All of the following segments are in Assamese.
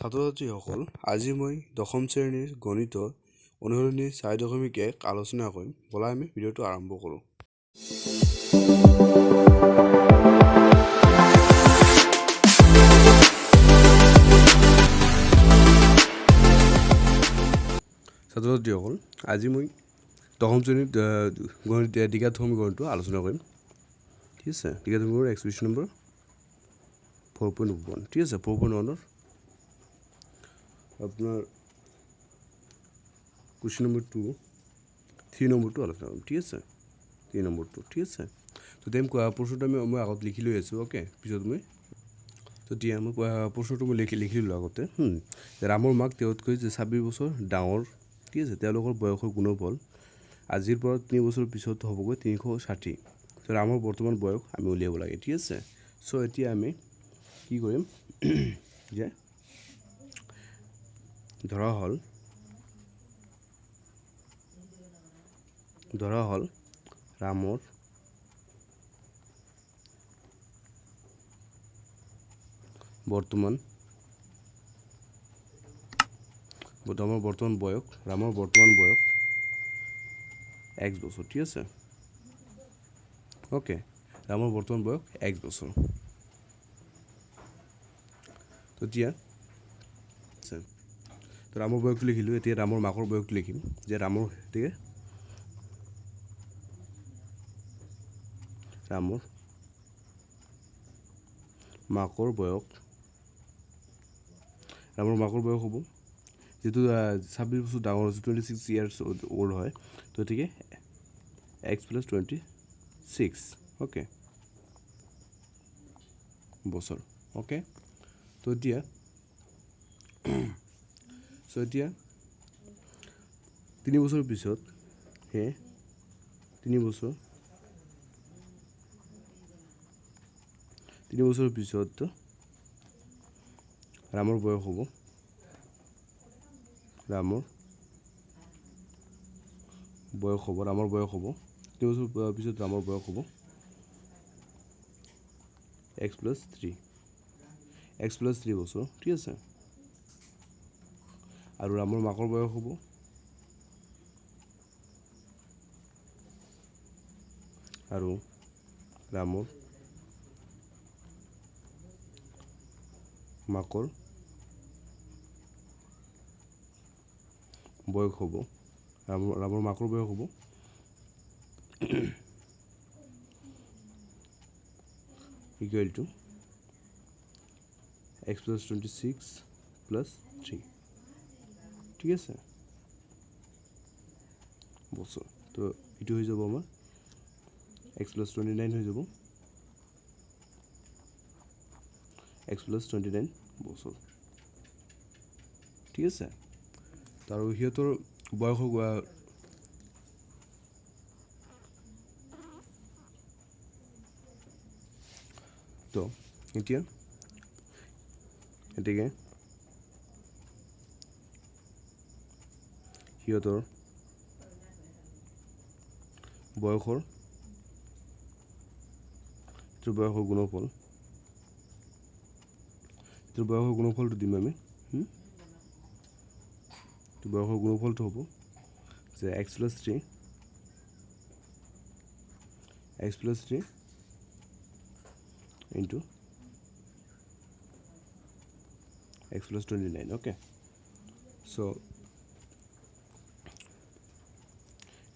ছাত্ৰ-ছাত্ৰীসকল, আজি মই দশম শ্ৰেণীৰ গণিতৰ অনুশীলনী 4.1 আলোচনা কৰিম। ব'লা আমি ভিডিঅ'টো আৰম্ভ কৰোঁ। ছাত্ৰ-ছাত্ৰীসকল, আজি মই দশম শ্ৰেণীৰ গণিত দ্বিঘাত সমীকৰণটো আলোচনা কৰিম। ঠিক আছে, দ্বিঘাত সমীকৰণ এক্সপ্ৰেছন নম্বৰ 4.1। ঠিক আছে, 4.1 আপোনাৰ কুৱেশ্যন নম্বৰ 3 নম্বৰটো আলোচনা কৰিম। ঠিক আছে, 3 নম্বৰটো। ঠিক আছে, তো প্ৰশ্নটো মই আগত লিখি লৈ আছোঁ। অ'কে, পিছত মই তেতিয়া মই প্ৰশ্নটো মই লিখি ল'লোঁ আগতে। ৰামৰ মাক তেওঁতকৈ 26 বছৰ ডাঙৰ। ঠিক আছে, তেওঁলোকৰ বয়সৰ গুণফল আজিৰ পৰা 3 বছৰ পিছত হ'বগৈ 360। তো ৰামৰ বৰ্তমান বয়স আমি উলিয়াব লাগে। ঠিক আছে, চ' এতিয়া আমি কি কৰিম যে ধৰা হ'ল ৰামৰ বৰ্তমান বয়স x বছৰ। ঠিক আছে, অ'কে, ৰামৰ বৰ্তমান বয়স x বছৰ। তেতিয়া ৰামৰ বয়সটো লিখিলোঁ। এতিয়া ৰামৰ মাকৰ বয়সটো লিখিম যে ৰামৰ মাকৰ বয়স হ'ব যিটো 26 বছৰ ডাঙৰ হৈছে, 26 years old হয়। তো গতিকে x + 26 অ'কে বছৰ। অ'কে, তো এতিয়া 3 বছৰৰ পিছত 3 বছৰৰ পিছত ৰামৰ বয়স হ'ব ৰামৰ বয়স হ'ব 3 বছৰ পিছত ৰামৰ বয়স হ'ব x + 3 বছৰ। ঠিক আছে, আৰু ৰামৰ মাকৰ বয়স হ'ব ৰামৰ মাকৰ বয়স হ'ব equal to x + 26 + 3। ঠিক আছে, বছৰ। তো এইটো হৈ যাব আমাৰ x + 29 হৈ যাব, x + 29 বছৰ। ঠিক আছে, আৰু সিহঁতৰ বয়স তো এতিয়া সিহঁতৰ বয়সৰ গুণফলটো দিম আমি। বয়সৰ গুণফলটো হ'ব যে x + 3 into x + 29। অ'কে, চ'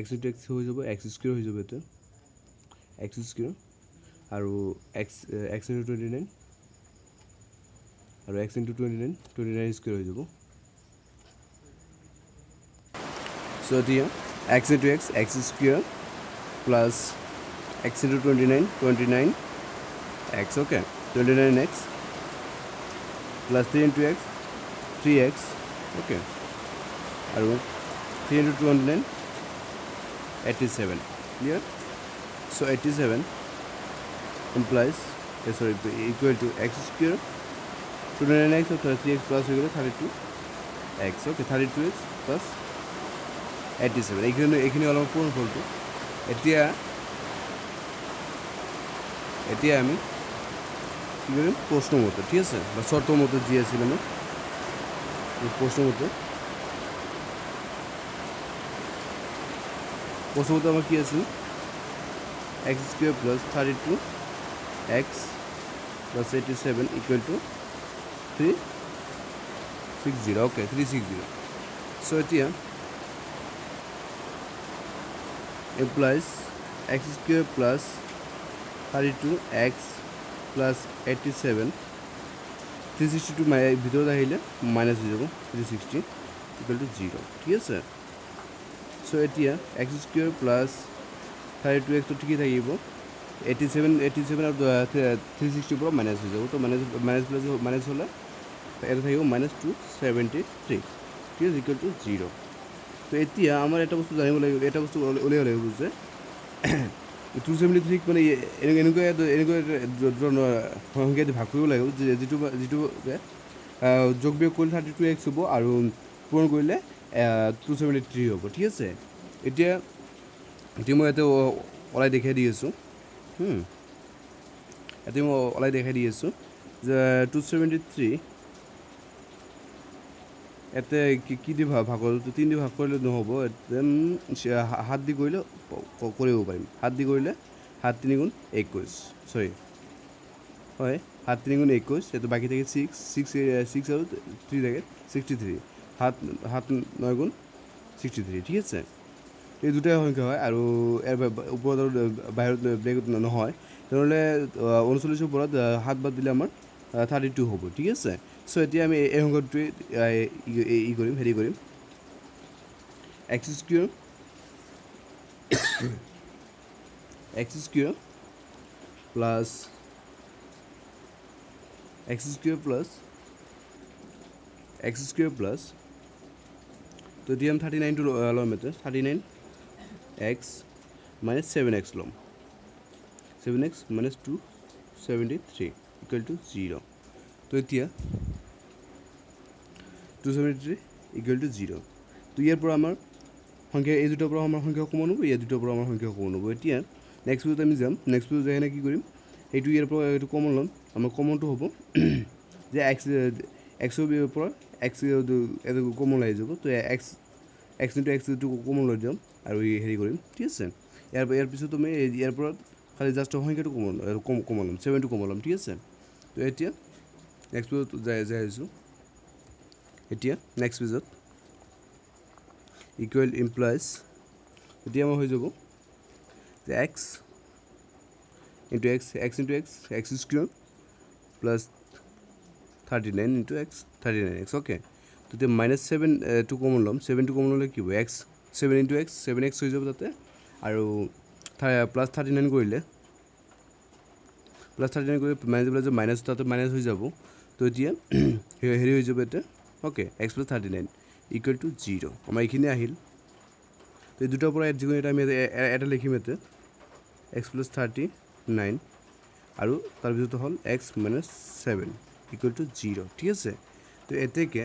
x into x হৈ যাব, x² হৈ যাব। এতিয়া x² আৰু x into 29 আৰু x into 29² হৈ যাব। চ' এতিয়া x into x x² plus x into 29 x, okay, 29x plus 3 into x 3x, okay, আৰু 3 into 29 87, clear? So 87 implies equal to x² 29x or 3x plus 32x, okay, 32x plus 87। এইখিনি অলপ পূৰ্ণফলটো। এতিয়া আমি কি কৰিম প্ৰশ্ন মতে। ঠিক আছে, বা চৰ্ত মতে যি আছিল আমাৰ প্ৰশ্নমতে আমাৰ কি আছিল x² plus 32 x plus 87 equal to 360 okay 360 so এতিয়া implies x² plus 32x plus 87 362 ভিতৰত আহিলে মাইনাস হৈ যাব 360 equal to 0 ঠিক আছে so এতিয়া x² plus 32x তো ঠিকই থাকিব 87 আৰু 360 পৰা মাইনাস হৈ যাব তো মাইনাস হলে এটা থাকিব -273 ঠিক আছে equal to 0 তো এতিয়া আমাৰ এটা বস্তু জানিব লাগিব এটা বস্তু উলিয়াব লাগিব যে 273 মানে এনেকুৱা সংখ্যা দি ভাগ কৰিব লাগিব যেটো যোগ বিয়োগ কৰিলে 32x হ'ব আৰু পূৰণ কৰিলে 273 হ'ব ঠিক আছে এতিয়া মই এটা ওলাই দেখাই দি আছো এতিয়া মই ওলাই দেখাই দি আছো যে 273 এতে কি দি ভাগ হ'ল 3 দি ভাগ কৰিলে নহব দেন 7 দি কৰিলে কৰিব পাৰিম 7 দি কৰিলে 7 3 গুণ 21 সৰি হয় 7 3 গুণ 21 এটো বাকি থাকে 6 আৰু 3 থাকে 63 7 9 গুণ 63 ঠিক আছে এই দুটা সংখ্যা হয় আৰু এৰ ওপৰত বাহিৰত ব্ৰেকেট নহয় তেনলে 39 ৰ পৰত 7 বাদ দিলে আমাৰ 32 হ'ব ঠিক আছে সো এতিয়া আমি এই সংখ্যাটো কৰিম হেৰি কৰিম x² plus তো দিম 39 টো লম এতে 39x minus 7x লম 7x minus 273 equal to 0 তো এতিয়া 273 equal to 0 তো ইয়াৰ পৰা আমাৰ সংখ্যা এই দুটাৰ পৰা আমাৰ সংখ্যা কমন হ'ব এই দুটাৰ পৰা আমাৰ সংখ্যা কমন হ'ব এতিয়া নেক্সট পেজত আমি যাম নেক্সট পেজত যাই কি কৰিম এইটো ইয়াৰ পৰা এইটো কমন লম আমাৰ কমনটো হ'ব যে x ৰ পৰা x এটো কমন লৈ যাব তো x into x টো কমন লৈ যাম আৰু হেৰি কৰিম ঠিক আছে ইয়াৰ পিছত তুমি ইয়াৰ পৰা খালি জাস্ট সংখ্যাটো কমন লম 7 টো কমন লম ঠিক আছে তো এতিয়া নেক্সট পেজত যাই আছো এতিয়া নেক্সট পেজত equal implies এতিয়া আমাৰ হৈ যাব যে x into x² plus 39 into x 39x okay তো তে -7 টো কমন লম 7 টো কমন ললে কি হ'ব x 7 into x 7x হৈ যাব তাতে আৰু +39 কৰিলে মাইনাস তাতে মাইনাস হৈ যাব তো এতিয়া হেৰি হৈ যাব এটা ওকে x + 39 equal to 0 আমাৰ এইখিনি আহিল তো এই দুটাৰ পৰা যিকোনো এটা আমি এটা লিখিম এতে x + 39 আৰু তাৰ পিছত হ'ল x - 7 equal to 0 ঠিক আছে তো এতেকে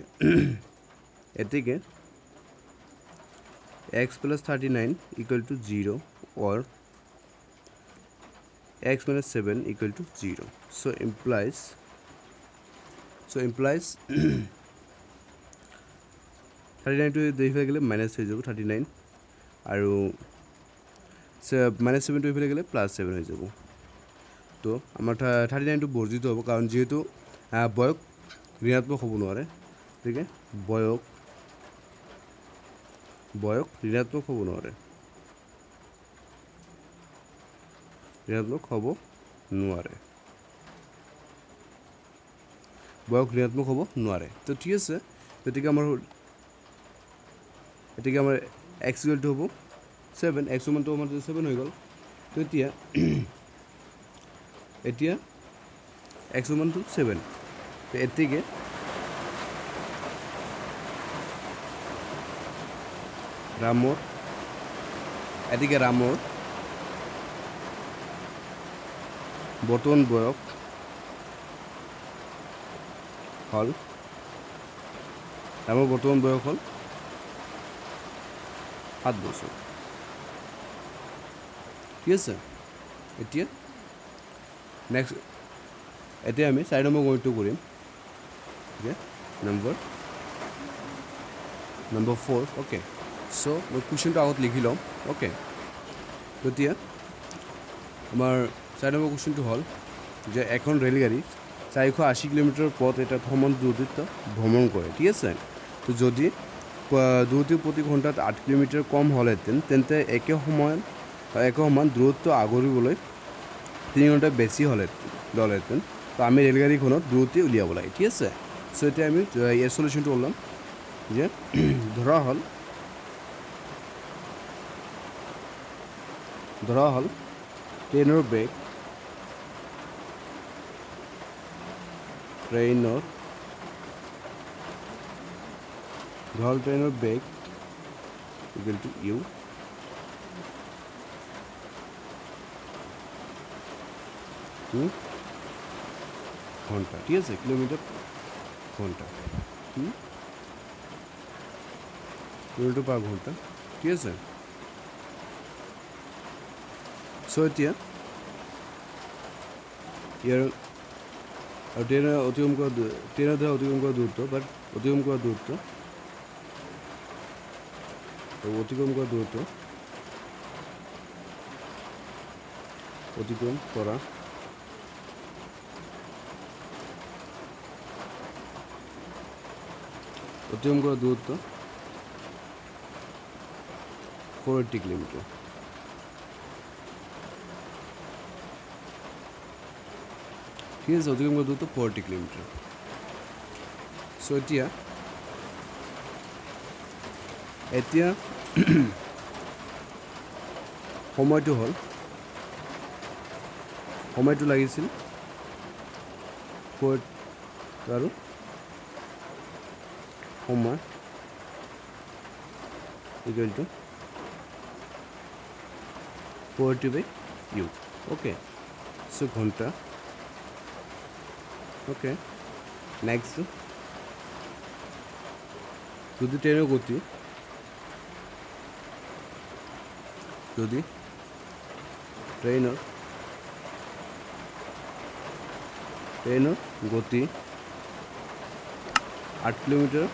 x + 39 equal to 0 or x - 7 equal to 0 so implies 39 to দেখিলে গেলে মাইনাস হৈ যাব 39 আৰু -7 to ইফালে গেলে +7 হৈ যাব তো আমাৰ 39 টো বৰ্জিত হ'ব কাৰণ যেহেতু বয়ক ঋণাত্মক হ'ব নোৱাৰে ঠিক আছে বয়ক ঋণাত্মক হ'ব নোৱাৰে বয়ক ঋণাত্মক হ'ব নোৱাৰে তো ঠিক আছে গতিকে আমাৰ x equal to হ'ব 7 x মান তো আমাৰ 7 হৈ গ'ল তো এতিয়া x মান তো 7 তো এতিকে ৰামৰ বৰ্তমান বয়স হল ৰামৰ বৰ্তমান বয়স হল 7 বছৰ ঠিক আছে এতিয়া নেক্সট এতিয়া আমি 4 নম্বৰ গণিতটো কৰিম ঠিক আছে নম্বৰ number 4 okay so মই কোৱেশ্চনটো আগত লিখি লম okay তেতিয়া আমাৰ 4 নম্বৰ কোৱেশ্চনটো হ'ল যে এখন ৰেলগাড়ী 480 কিলোমিটাৰ পথ এটা ভ্ৰমণ দূৰত্ব ভ্ৰমণ কৰে ঠিক আছে তো যদি দূৰত্ব প্ৰতি ঘণ্টাত 8 কিলোমিটাৰ কম হ'লেহেঁতেন তেন্তে একে সমান দূৰত্ব আগৰিবলৈ 3 ঘণ্টা বেছি হ'লেহেঁতেন তো আমি ৰেলগাড়ীখনত দূৰত্ব উলিয়াব লাগে ঠিক আছে সো এতিয়া আমি ইয়াৰ সলিউশনটো ওলাম যে ধৰা হ'ল ট্ৰেইনৰ বেগ ট্ৰেইনৰ বেগ equal to u ঘণ্টা ঠিক আছে কিলোমিটাৰ ঘণ্টা কিলোমিটাৰ পাৰ ঘণ্টা ঠিক আছে সো এতিয়া ইয়াৰ আৰু ট্ৰেইনৰ দ্বাৰা অতিক্ৰম কৰা দূৰত্ব অতিক্ৰম কৰা দূৰত্ব অতিক্ৰম কৰা দূৰত্ব দূৰত্ব 480 কিলোমিটাৰ ঠিক আছে অতিক্ৰম কৰা দূৰত্ব 480 কিলোমিটাৰ সো এতিয়া সময়টো লাগিছিল আৰু সময় equal to 480/u okay so ঘণ্টা okay next যদি ট্রেনের গতি ট্রেনের গতি 8 কিলোমিটার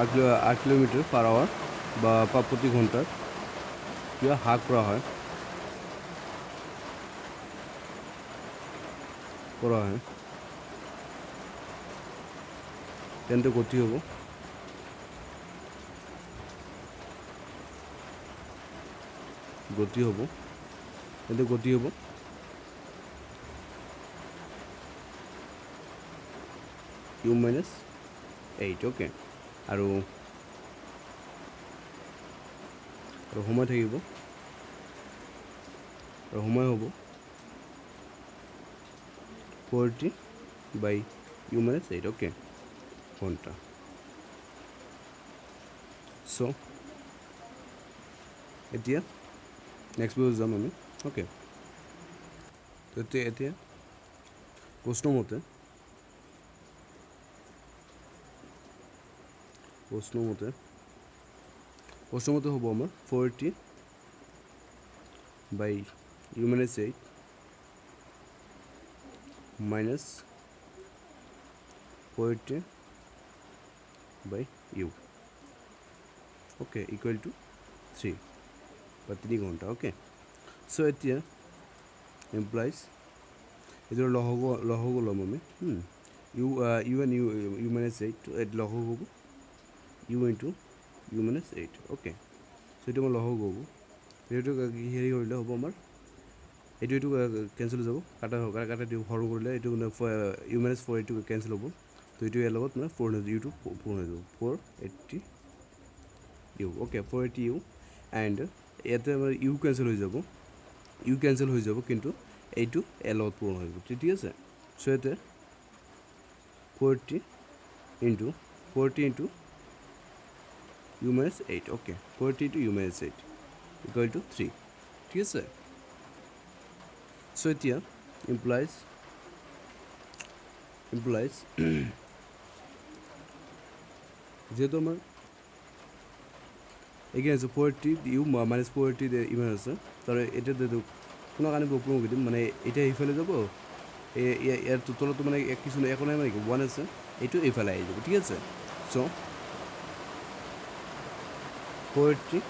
8 কিলোমিটার পার আওয়ার বা প্রতি ঘন্টার কিবা হাক করা হয় তেন্তে গতি হ'ব u minus 8 okay আৰু সময় থাকিব সময় হ'ব 480/u minus 8 okay ঘণ্টা সো এতিয়া নেক্সট পেজ যাম আমি ওকে তো এতিয়া প্ৰশ্ন মতে হ'ব আমাৰ 480/u minus 8 minus 480/u okay equal to 3 বা 3 ঘণ্টা okay so এতিয়া implies এর লহগ লম আমি u and u minus 8 at লহগ হ'ব u into u minus 8 okay so এটা আমার লহগ হ'ব এটো হেৰি কৰিলে হ'ব আমাৰ এটো ক্যান্সেল হৈ যাব কাটা দিও হৰ কৰিলে এটো u minus 4 এটো ক্যান্সেল হ'ব তো এটো এর লগত মানে 4 u to 4 হৈ যাব 480 u okay 480 u and এতে আমাৰ u ক্যান্সেল হৈ যাব কিন্তু এইটো এ লগত পূৰণ হৈ যাব ঠিক আছে সো এতে 40 into u minus 8 okay 40 into u minus 8 equal to 3 ঠিক আছে সো এতিয়া implies যেহেতু আমার again so 40 u minus 40 ইমান আছে তাহলে এটা কোনো কাৰণে পূৰণ কৰি দিম মানে এতিয়া এইফালে যাব ইয়াৰ তলতো মানে কিছু একো নাই মানে 1 আছে এইটো এইফালে আহি যাব ঠিক আছে চ' 480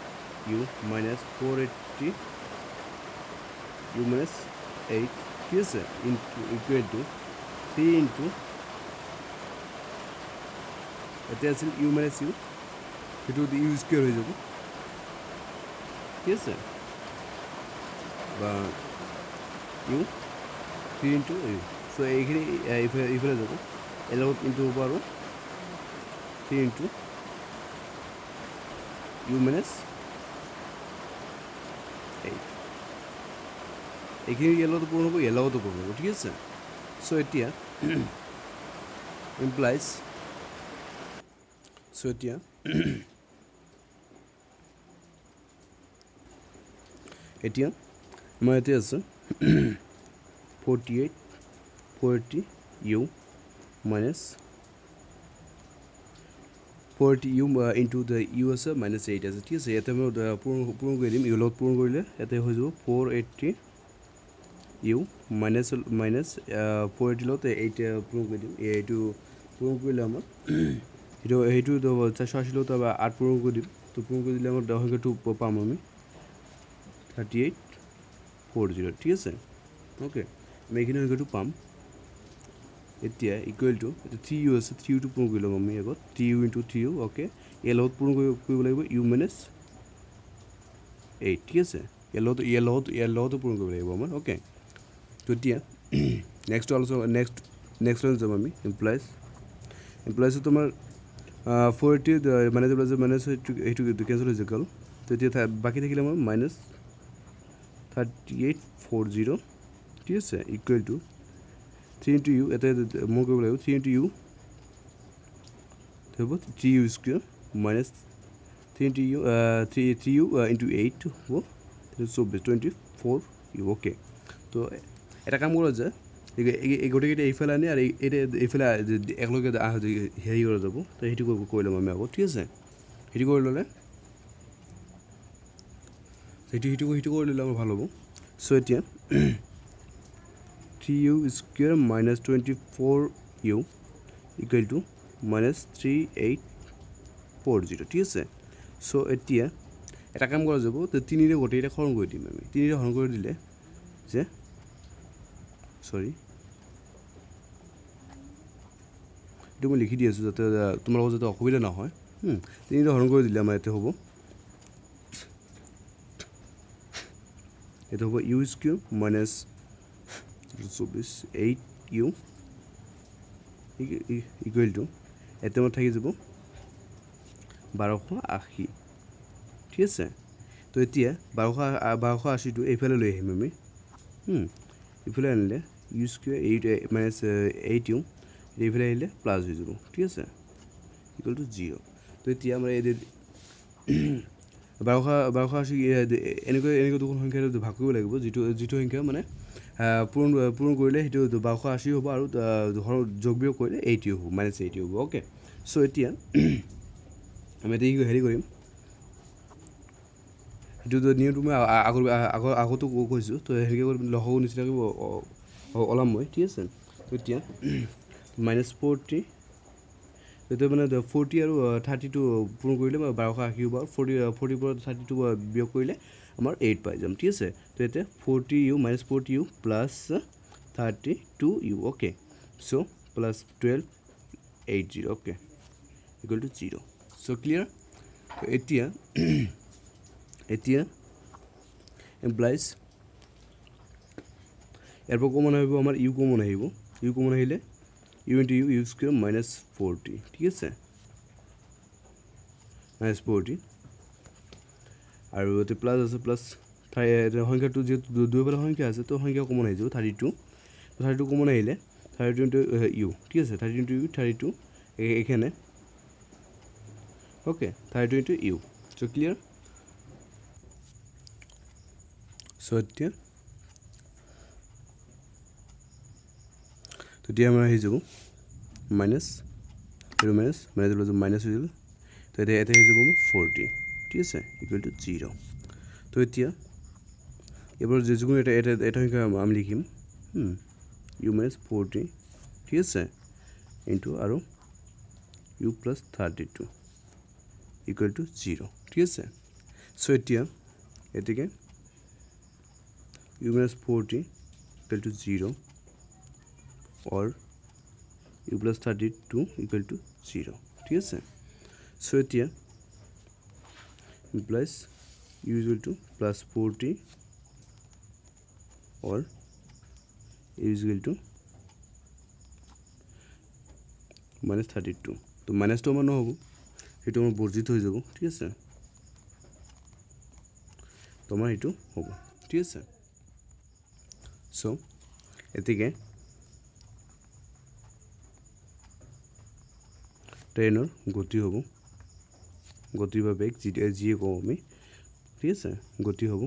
u minus 480 u minus 8 ঠিক আছে equal to 3 into এটা আছিল u minus u সেইটো u স্কয়ার হৈ যাব ঠিক আছে বা u 3 into u সো এইখিনি এইফালে যাব এলগত ইনটু হ'ব আৰু 3 into u minus 8 এইখিনি এলগত পূৰণ হ'ব এলগত পূৰণ হ'ব ঠিক আছে সো এতিয়া implies সো এতিয়া এতিয়া আমাৰ ইয়াতে আছে 48 40 u minus 40 u into the u আছে minus 8 আছে ঠিক আছে ইয়াতে আমি পূৰণ কৰি দিম ইউ লগত পূৰণ কৰিলে ইয়াতে হৈ যাব 480 u minus 480 লগত 8 পূৰণ কৰি দিম এইটো পূৰণ কৰিলে আমাৰ এইটো 480 লগত 8 পূৰণ কৰি দিম তো পূৰণ কৰি দিলে আমাৰ সংখ্যাটো পাম আমি 3840 ঠিক আছে ওকে আমি এইখিনি সংখ্যাটো পাম এতিয়া ইকুৱেল টু 3u আছে 3u টো পূৰণ কৰি ল'ম আমি আগত 3u into 3u ওকে ইয়াৰ লগত পূৰণ কৰিব লাগিব u minus 8 ঠিক আছে ইয়াৰ লগত পূৰণ কৰিব লাগিব আমাৰ ওকে তো এতিয়া নেক্সট লাইন যাম আমি implies তোমাৰ 480 মানে এইটো কেনসেল হৈ গ'ল তো এতিয়া বাকি থাকিলে আমাৰ minus 3840 ঠিক আছে ইকুৱেল টু 3 into u এটা মোৰ কৰিব লাগিব 3 into u হ'ব 3u square minus 3 into u 3u into 8 হ'ব 24 u ওকে তো এটা কাম কৰা যায় এই গোটেইকেইটা এইফালে আনি আৰু এইফালে একলগে হেৰি কৰা যাব তো সেইটো কৰি ল'ম আমি আগত ঠিক আছে সেইটো কৰি ল'লে সেইটো কৰি ল'লে আমাৰ ভাল হ'ব সো এতিয়া 3u square minus 24u equal to minus 3840 ঠিক আছে সো এতিয়া এটা কাম কৰা যাব তো 3 ৰে গোটেইটা হৰণ কৰি দিম আমি 3 ৰে হৰণ কৰি দিলে যে সৰি এইটো মই লিখি দি আছো যাতে তোমালোকৰ যাতে অসুবিধা নহয় 3 ৰে হৰণ কৰি দিলে আমাৰ এতে হ'ব এটা হ'ব u square minus 8u equal to এতে আমার থাকি যাব 1280 ঠিক আছে তো এতিয়া 1280 টো এইফালে লৈ আহিম আমি এইফালে আনিলে u square 8 minus 8u এইফালে আহিলে প্লাস হৈ যাব ঠিক আছে ইকুয়াল টু 0 তো এতিয়া আমরা এই 1280 এনেকৈ দুখন সংখ্যা ভাগ কৰিব লাগিব যিটো সংখ্যা মানে পূৰণ কৰিলে সেইটো 1280 হ'ব আৰু যোগ বিয়োগ কৰিলে 80 হ'ব -80 হ'ব ওকে সো এতিয়া আমি এটো হেৰি কৰিম সেইটো নিয়মটো মই আগতো কৈছো তো হেৰি কৰি লহও নিচিনাকৈ ওলাম মই ঠিক আছে তো এতিয়া -40 এটা মানে 40 আৰু 32 পূৰণ কৰিলে 1280 হ'ব 40 পৰা 32 বিয়োগ কৰিলে আমাৰ 8 পাই যাম ঠিক আছে তো এটা 40u - 40u plus 32u okay so plus 1280 okay equal to 0 so clear এতিয়া implies এরপর কমন হইব আমার u কমন আহিলে u into u square minus 40 ঠিক আছে minus 40 আৰু এতে প্লাস আছে প্লাস সংখ্যাটো যে দুইফালে সংখ্যা আছে তো সংখ্যা কমন আহি যাব 32 কমন আহিলে 32 into u ঠিক আছে 32 into u 32 এখানে okay 32 into u so clear so এতিয়া তো দিয়া আমরা আহি যাব মাইনাস মাইনাস হৈ গ'ল তো এটা হৈ যাব 40 ঠিক আছে ইকুয়াল টু 0 তো এতিয়া এবার যে যিকোনো এটা আমি লিখিম u minus 40 ঠিক আছে ইনটু আৰু u plus 32 equal to 0 ঠিক আছে সো এতিয়া এটিকে u minus 40 equal to 0 or u plus 32 equal to 0 ঠিক আছে সো এতিয়া implies u is equal to plus 40 or u is equal to minus 32 তো minus তো আমাৰ নহ'ব সেইটো আমাৰ বৰ্জিত হৈ যাব ঠিক আছে তো আমাৰ এইটো হ'ব ঠিক আছে সো এতিকে ট্ৰেইনৰ গতি হ'ব গতি বা বেগ যিয়ে কওঁ আমি ঠিক আছে গতি হ'ব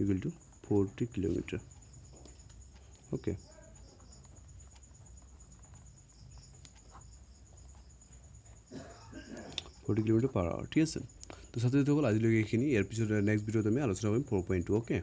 equal to 40 kilometre okay 40 kilometre per hour ঠিক আছে তো ছাত্ৰীসকল আজিলৈকে এইখিনি ইয়াৰ পিছত নেক্সট ভিডিঅ'ত আমি আলোচনা কৰিম 4.2 ওকে